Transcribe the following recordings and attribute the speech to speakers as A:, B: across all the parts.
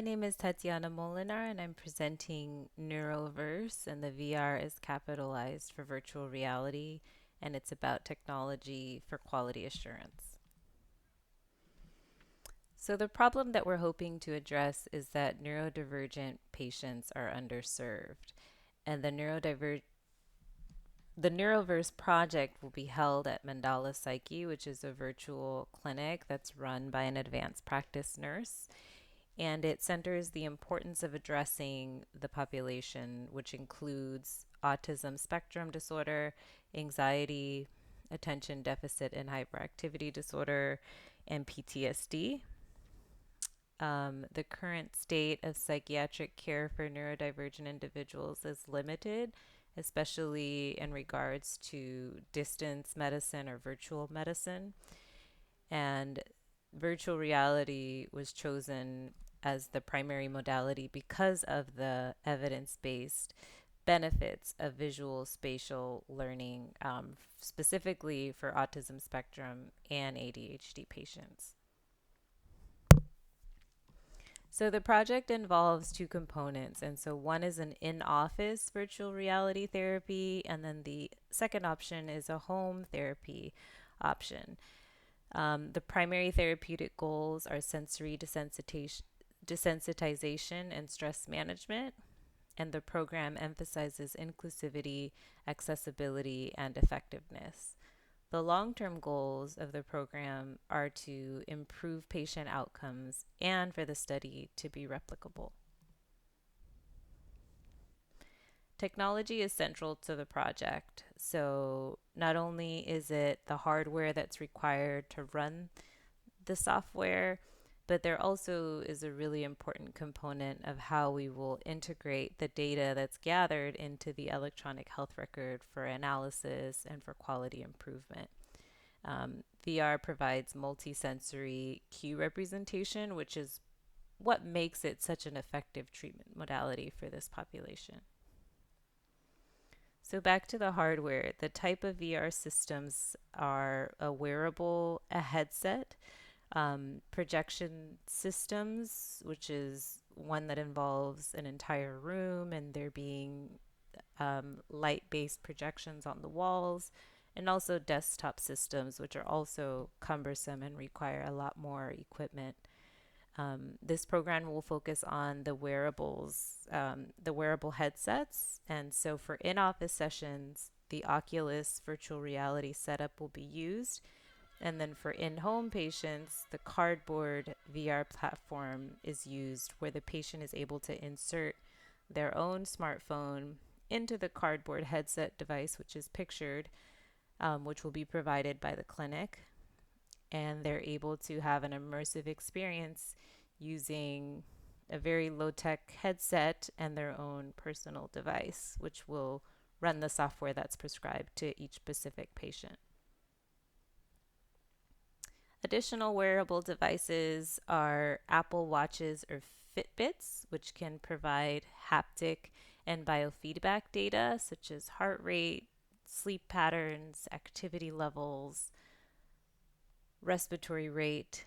A: My name is Tatiana Molinar, and I'm presenting Neuroverse, and the VR is capitalized for virtual reality, and it's about technology for quality assurance. So, the problem that we're hoping to address is that neurodivergent patients are underserved, and the Neuroverse project will be held at Mandala Psyche, which is a virtual clinic that's run by an advanced practice nurse. And it centers the importance of addressing the population, which includes autism spectrum disorder, anxiety, attention deficit and hyperactivity disorder, and PTSD. The current state of psychiatric care for neurodivergent individuals is limited, especially in regards to distance medicine or virtual medicine. And virtual reality was chosen as the primary modality because of the evidence based benefits of visual spatial learning, specifically for autism spectrum and ADHD patients. So the project involves two components. And so one is an in office virtual reality therapy, and then the second option is a home therapy option. The primary therapeutic goals are sensory desensitization and stress management, and the program emphasizes inclusivity, accessibility, and effectiveness. The long term goals of the program are to improve patient outcomes and for the study to be replicable. Technology is central to the project. So, not only is it the hardware that's required to run the software, but there also is a really important component of how we will integrate the data that's gathered into the electronic health record for analysis and for quality improvement. VR provides multisensory cue representation, which is what makes it such an effective treatment modality for this population. So back to the hardware, the type of VR systems are a wearable, a headset, projection systems, which is one that involves an entire room and there being light based projections on the walls, and also desktop systems, which are also cumbersome and require a lot more equipment. This program will focus on the wearable headsets. And so for in office sessions, the Oculus virtual reality setup will be used. And then for in home patients, the cardboard VR platform is used where the patient is able to insert their own smartphone into the cardboard headset device, which is pictured, which will be provided by the clinic. And they're able to have an immersive experience using a very low tech headset and their own personal device, which will run the software that's prescribed to each specific patient. Additional wearable devices are Apple Watches or Fitbits, which can provide haptic and biofeedback data such as heart rate, sleep patterns, activity levels, respiratory rate.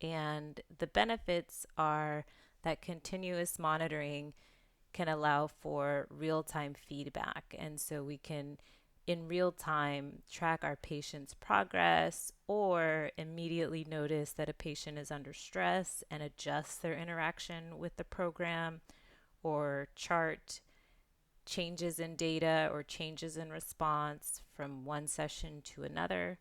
A: And the benefits are that continuous monitoring can allow for real time feedback. And so we can, in real time, track our patient's progress or immediately notice that a patient is under stress and adjust their interaction with the program or chart changes in data or changes in response from one session to another.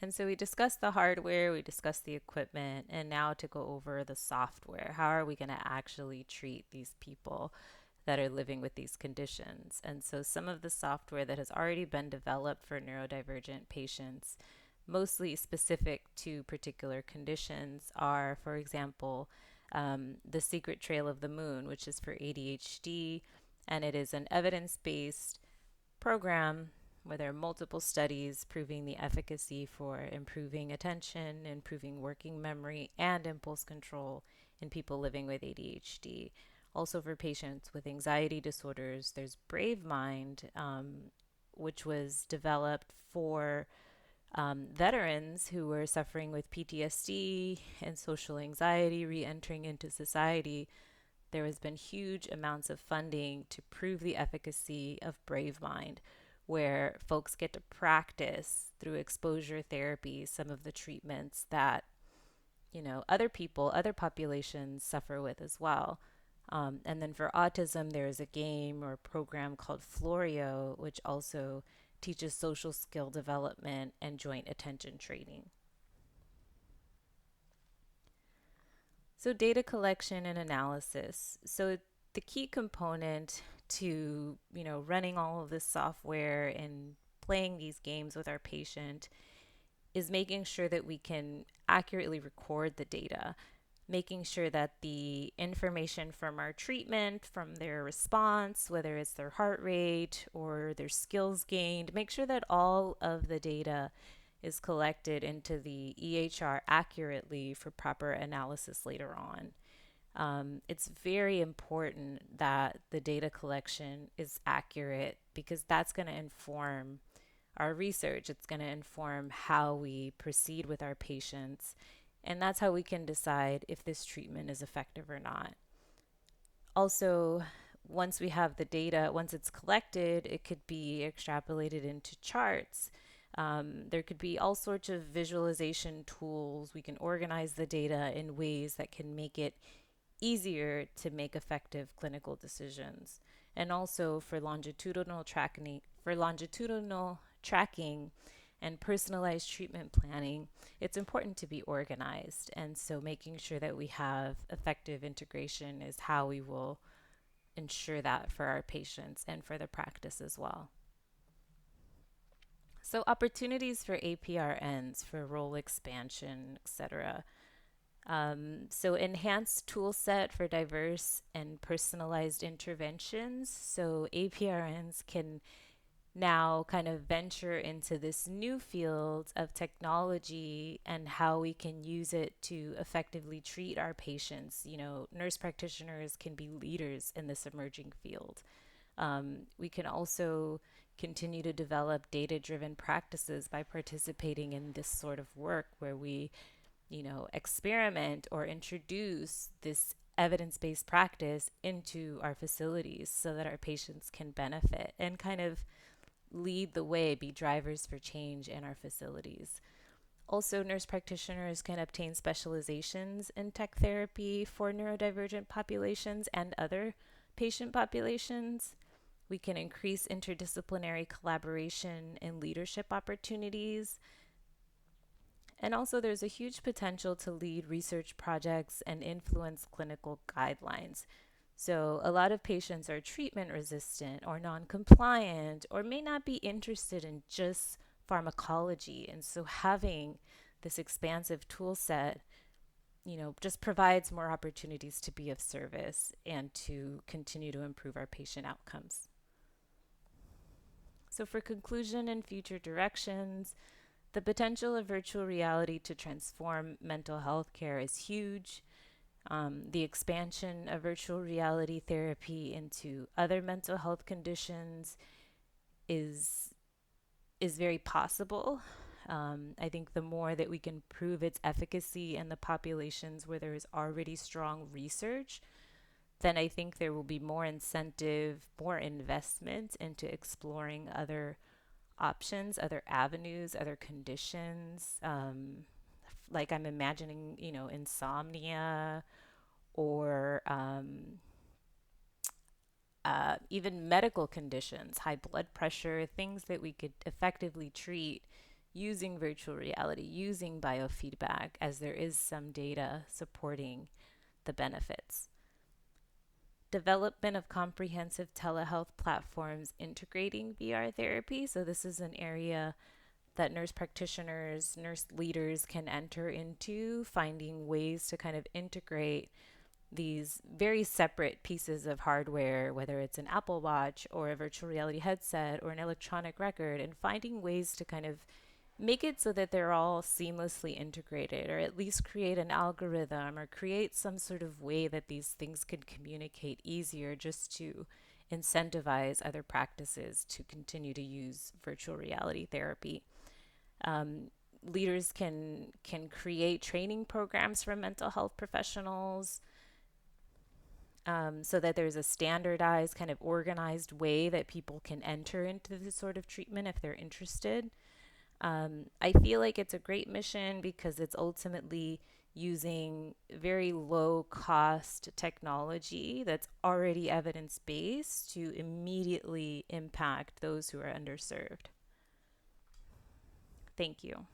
A: And so we discussed the hardware, we discussed the equipment, and now to go over the software. How are we going to actually treat these people that are living with these conditions? And so some of the software that has already been developed for neurodivergent patients, mostly specific to particular conditions, are, for example, the Secret Trail of the Moon, which is for ADHD, and it is an evidence based program where there are multiple studies proving the efficacy for improving attention, improving working memory, and impulse control in people living with ADHD. Also, for patients with anxiety disorders, there's Brave Mind, which was developed for veterans who were suffering with PTSD and social anxiety re-entering into society, there has been huge amounts of funding to prove the efficacy of BraveMind, where folks get to practice through exposure therapy some of the treatments that other people, other populations suffer with as well. And then for autism, there is a game or program called Florio, which also teaches social skill development and joint attention training. So, data collection and analysis. So, the key component to running all of this software and playing these games with our patient is making sure that we can accurately record the data, making sure that the information from our treatment, from their response, whether it's their heart rate or their skills gained, make sure that all of the data is collected into the EHR accurately for proper analysis later on. It's very important that the data collection is accurate because that's going to inform our research. It's going to inform how we proceed with our patients. And that's how we can decide if this treatment is effective or not. Also, once we have the data, once it's collected, it could be extrapolated into charts. There could be all sorts of visualization tools. We can organize the data in ways that can make it easier to make effective clinical decisions. And also for longitudinal tracking and personalized treatment planning, it's important to be organized. And so making sure that we have effective integration is how we will ensure that for our patients and for the practice as well. So opportunities for APRNs, for role expansion, etc. So enhanced tool set for diverse and personalized interventions. So APRNs can now kind of venture into this new field of technology and how we can use it to effectively treat our patients. Nurse practitioners can be leaders in this emerging field. We can also continue to develop data-driven practices by participating in this sort of work where we experiment or introduce this evidence-based practice into our facilities so that our patients can benefit and kind of lead the way, be drivers for change in our facilities. Also, nurse practitioners can obtain specializations in tech therapy for neurodivergent populations and other patient populations. We can increase interdisciplinary collaboration and leadership opportunities. And also, there's a huge potential to lead research projects and influence clinical guidelines. So, a lot of patients are treatment resistant or non compliant or may not be interested in just pharmacology. And so, having this expansive tool set, just provides more opportunities to be of service and to continue to improve our patient outcomes. So, for conclusion and future directions, the potential of virtual reality to transform mental health care is huge. The expansion of virtual reality therapy into other mental health conditions is very possible. I think the more that we can prove its efficacy in the populations where there is already strong research, then I think there will be more incentive, more investment into exploring other options, other avenues, other conditions. Like I'm imagining, insomnia or even medical conditions, high blood pressure, things that we could effectively treat using virtual reality, using biofeedback, as there is some data supporting the benefits. Development of comprehensive telehealth platforms integrating VR therapy. So this is an area that nurse practitioners, nurse leaders can enter into, finding ways to kind of integrate these very separate pieces of hardware, whether it's an Apple Watch or a virtual reality headset or an electronic record, and finding ways to kind of make it so that they're all seamlessly integrated, or at least create an algorithm or create some sort of way that these things could communicate easier, just to incentivize other practices to continue to use virtual reality therapy. Um, Leaders can create training programs for mental health professionals, so that there's a standardized, kind of organized way that people can enter into this sort of treatment if they're interested. I feel like it's a great mission because it's ultimately using very low cost technology that's already evidence based to immediately impact those who are underserved. Thank you.